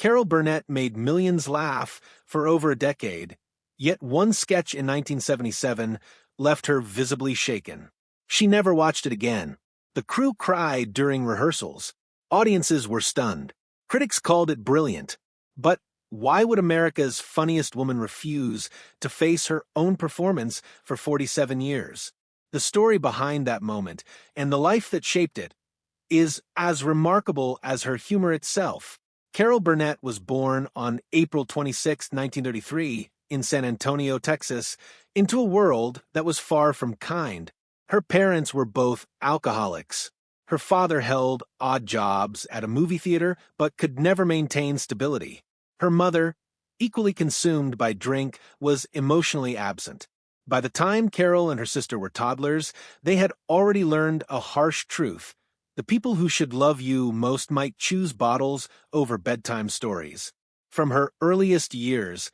Carol Burnett made millions laugh for over a decade, yet one sketch in 1977 left her visibly shaken. She never watched it again. The crew cried during rehearsals. Audiences were stunned. Critics called it brilliant. But why would America's funniest woman refuse to face her own performance for 47 years? The story behind that moment, and the life that shaped it, is as remarkable as her humor itself. Carol Burnett was born on April 26, 1933, in San Antonio, Texas, into a world that was far from kind. Her parents were both alcoholics. Her father held odd jobs at a movie theater but could never maintain stability. Her mother, equally consumed by drink, was emotionally absent. By the time Carol and her sister were toddlers, they had already learned a harsh truth. The people who should love you most might choose bottles over bedtime stories. From her earliest years,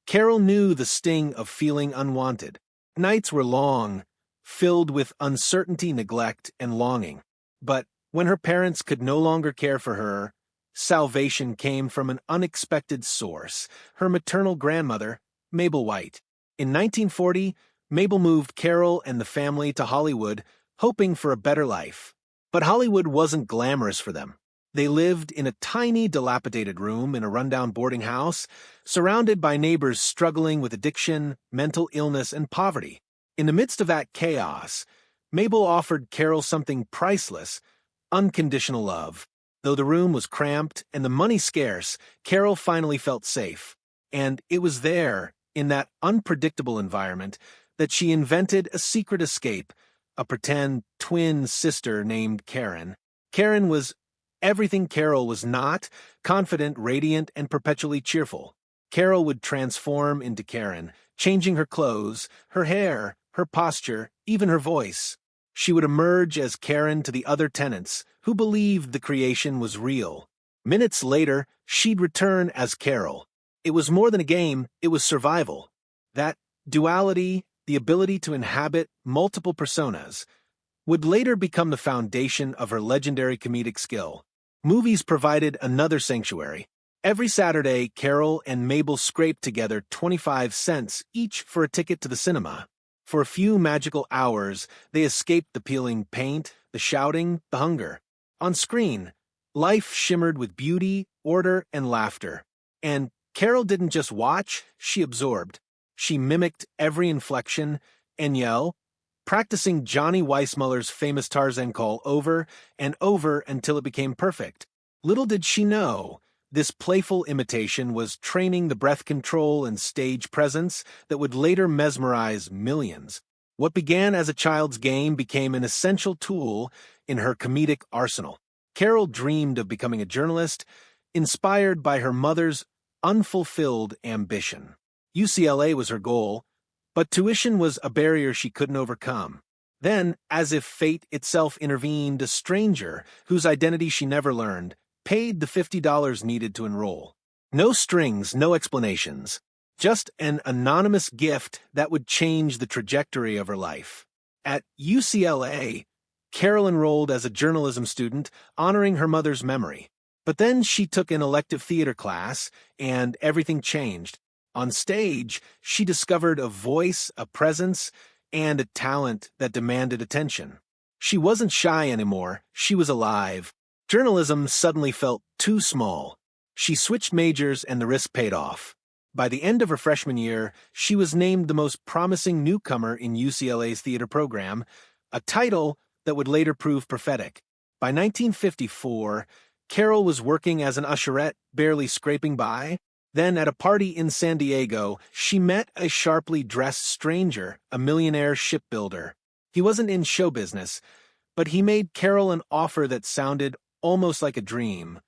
Carol knew the sting of feeling unwanted. Nights were long, filled with uncertainty, neglect, and longing. But when her parents could no longer care for her, salvation came from an unexpected source: her maternal grandmother, Mabel White. In 1940, Mabel moved Carol and the family to Hollywood, hoping for a better life. But Hollywood wasn't glamorous for them. They lived in a tiny, dilapidated room in a rundown boarding house, surrounded by neighbors struggling with addiction, mental illness, and poverty. In the midst of that chaos, Mabel offered Carol something priceless: unconditional love. Though the room was cramped and the money scarce, Carol finally felt safe. And it was there, in that unpredictable environment, that she invented a secret escape: a pretend twin sister named Karen. Karen was everything Carol was not: confident, radiant, and perpetually cheerful. Carol would transform into Karen, changing her clothes, her hair, her posture, even her voice. She would emerge as Karen to the other tenants, who believed the creation was real. Minutes later, she'd return as Carol. It was more than a game, it was survival. That duality, the ability to inhabit multiple personas, would later become the foundation of her legendary comedic skill. Movies provided another sanctuary. Every Saturday, Carol and Mabel scraped together 25 cents each for a ticket to the cinema. For a few magical hours, they escaped the peeling paint, the shouting, the hunger. On screen, life shimmered with beauty, order, and laughter. And Carol didn't just watch, she absorbed. She mimicked every inflection and yell, practicing Johnny Weissmuller's famous Tarzan call over and over until it became perfect. Little did she know, this playful imitation was training the breath control and stage presence that would later mesmerize millions. What began as a child's game became an essential tool in her comedic arsenal. Carol dreamed of becoming a journalist, inspired by her mother's unfulfilled ambition. UCLA was her goal, but tuition was a barrier she couldn't overcome. Then, as if fate itself intervened, a stranger, whose identity she never learned, paid the $50 needed to enroll. No strings, no explanations. Just an anonymous gift that would change the trajectory of her life. At UCLA, Carol enrolled as a journalism student, honoring her mother's memory. But then she took an elective theater class, and everything changed. On stage, she discovered a voice, a presence, and a talent that demanded attention. She wasn't shy anymore, she was alive. Journalism suddenly felt too small. She switched majors and the risk paid off. By the end of her freshman year, she was named the most promising newcomer in UCLA's theater program, a title that would later prove prophetic. By 1954, Carol was working as an usherette, barely scraping by. Then, at a party in San Diego, she met a sharply dressed stranger, a millionaire shipbuilder. He wasn't in show business, but he made Carol an offer that sounded almost like a dream.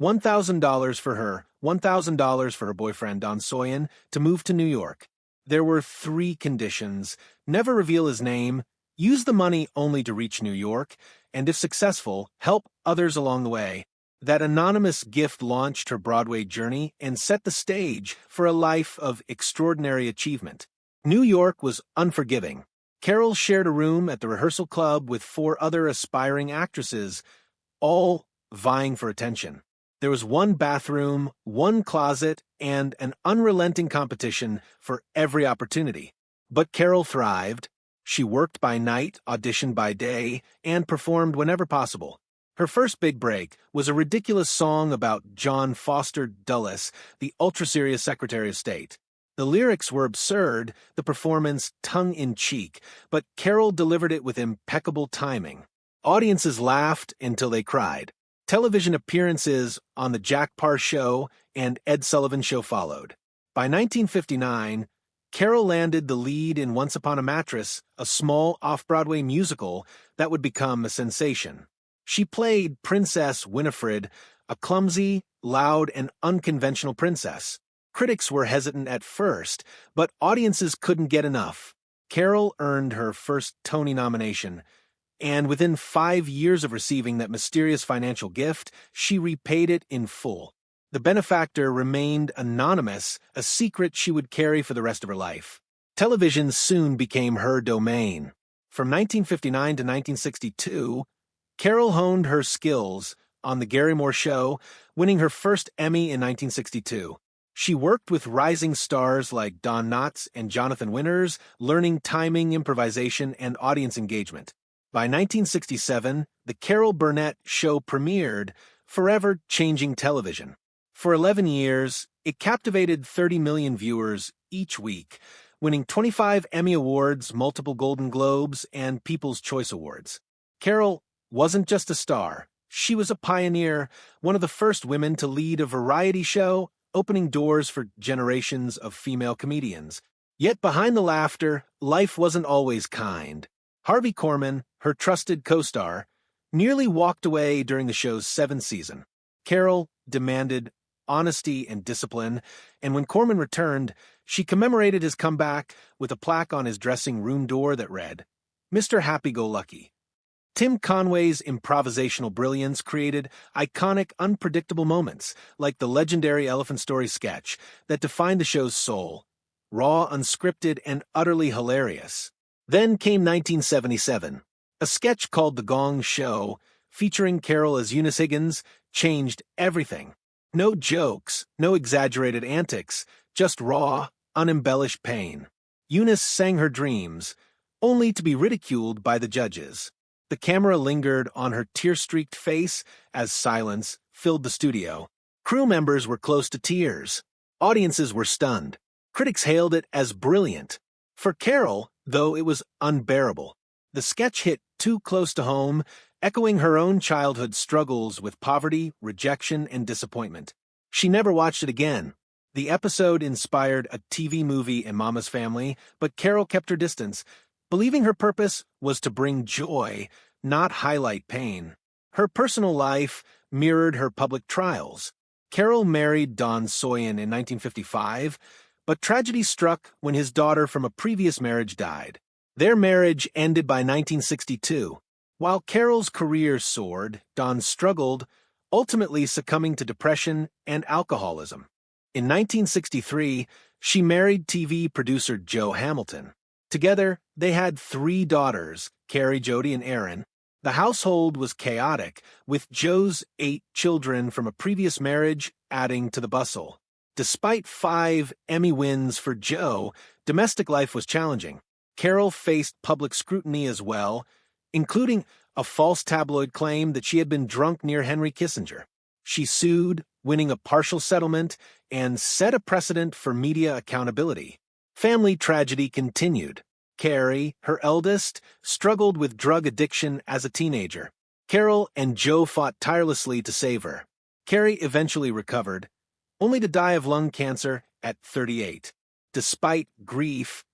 $1,000 for her, $1,000 for her boyfriend, Don Soyan, to move to New York. There were 3 conditions: never reveal his name, use the money only to reach New York, and if successful, help others along the way. That anonymous gift launched her Broadway journey and set the stage for a life of extraordinary achievement. New York was unforgiving. Carol shared a room at the rehearsal club with 4 other aspiring actresses, all vying for attention. There was one bathroom, one closet, and an unrelenting competition for every opportunity. But Carol thrived. She worked by night, auditioned by day, and performed whenever possible. Her first big break was a ridiculous song about John Foster Dulles, the ultra-serious Secretary of State. The lyrics were absurd, the performance tongue-in-cheek, but Carol delivered it with impeccable timing. Audiences laughed until they cried. Television appearances on The Jack Paar Show and Ed Sullivan Show followed. By 1959, Carol landed the lead in Once Upon a Mattress, a small off-Broadway musical that would become a sensation. She played Princess Winifred, a clumsy, loud, and unconventional princess. Critics were hesitant at first, but audiences couldn't get enough. Carol earned her first Tony nomination, and within 5 years of receiving that mysterious financial gift, she repaid it in full. The benefactor remained anonymous, a secret she would carry for the rest of her life. Television soon became her domain. From 1959 to 1962, Carol honed her skills on The Gary Moore Show, winning her first Emmy in 1962. She worked with rising stars like Don Knotts and Jonathan Winters, learning timing, improvisation, and audience engagement. By 1967, the Carol Burnett Show premiered, forever changing television. For 11 years, it captivated 30 million viewers each week, winning 25 Emmy Awards, multiple Golden Globes, and People's Choice Awards. Carol wasn't just a star. She was a pioneer, one of the first women to lead a variety show, opening doors for generations of female comedians. Yet behind the laughter, life wasn't always kind. Harvey Korman, her trusted co-star, nearly walked away during the show's 7th season. Carol demanded honesty and discipline, and when Korman returned, she commemorated his comeback with a plaque on his dressing room door that read, "Mr. Happy-Go-Lucky." Tim Conway's improvisational brilliance created iconic, unpredictable moments, like the legendary Elephant Story sketch that defined the show's soul. Raw, unscripted, and utterly hilarious. Then came 1977. A sketch called The Gong Show, featuring Carol as Eunice Higgins, changed everything. No jokes, no exaggerated antics, just raw, unembellished pain. Eunice sang her dreams, only to be ridiculed by the judges. The camera lingered on her tear-streaked face as silence filled the studio. Crew members were close to tears. Audiences were stunned. Critics hailed it as brilliant. For Carol, though, it was unbearable. The sketch hit too close to home, echoing her own childhood struggles with poverty, rejection, and disappointment. She never watched it again. The episode inspired a TV movie in Mama's Family, but Carol kept her distance, believing her purpose was to bring joy, not highlight pain. Her personal life mirrored her public trials. Carol married Don Soyen in 1955, but tragedy struck when his daughter from a previous marriage died. Their marriage ended by 1962. While Carol's career soared, Don struggled, ultimately succumbing to depression and alcoholism. In 1963, she married TV producer Joe Hamilton. Together, they had 3 daughters, Carrie, Jody, and Erin. The household was chaotic, with Joe's 8 children from a previous marriage adding to the bustle. Despite 5 Emmy wins for Joe, domestic life was challenging. Carol faced public scrutiny as well, including a false tabloid claim that she had been drunk near Henry Kissinger. She sued, winning a partial settlement, and set a precedent for media accountability. Family tragedy continued. Carrie, her eldest, struggled with drug addiction as a teenager. Carol and Joe fought tirelessly to save her. Carrie eventually recovered, only to die of lung cancer at 38. Despite grief,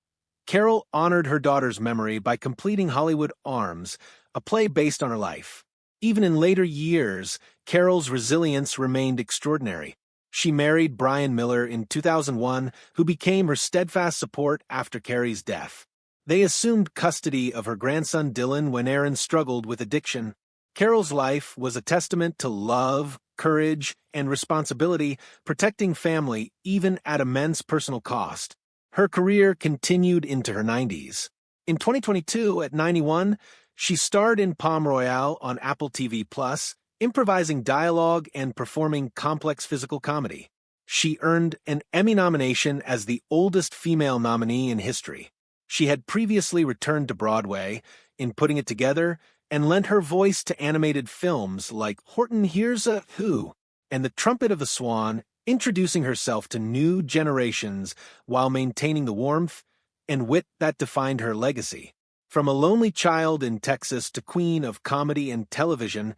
Carol honored her daughter's memory by completing Hollywood Arms, a play based on her life. Even in later years, Carol's resilience remained extraordinary. She married Brian Miller in 2001, who became her steadfast support after Carrie's death. They assumed custody of her grandson Dylan when Aaron struggled with addiction. Carol's life was a testament to love, courage, and responsibility, protecting family even at immense personal cost. Her career continued into her 90s. In 2022, at 91, she starred in Palm Royale on Apple TV+, improvising dialogue and performing complex physical comedy. She earned an Emmy nomination as the oldest female nominee in history. She had previously returned to Broadway in Putting It Together and lent her voice to animated films like Horton Hears a Who and The Trumpet of the Swan, introducing herself to new generations while maintaining the warmth and wit that defined her legacy. From a lonely child in Texas to queen of comedy and television,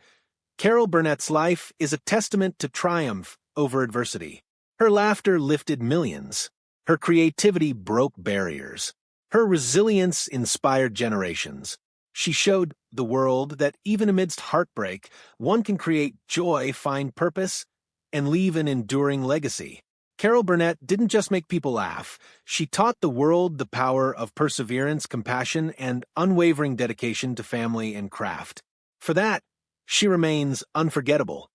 Carol Burnett's life is a testament to triumph over adversity. Her laughter lifted millions. Her creativity broke barriers. Her resilience inspired generations. She showed the world that even amidst heartbreak, one can create joy, find purpose, and leave an enduring legacy. Carol Burnett didn't just make people laugh. She taught the world the power of perseverance, compassion, and unwavering dedication to family and craft. For that, she remains unforgettable.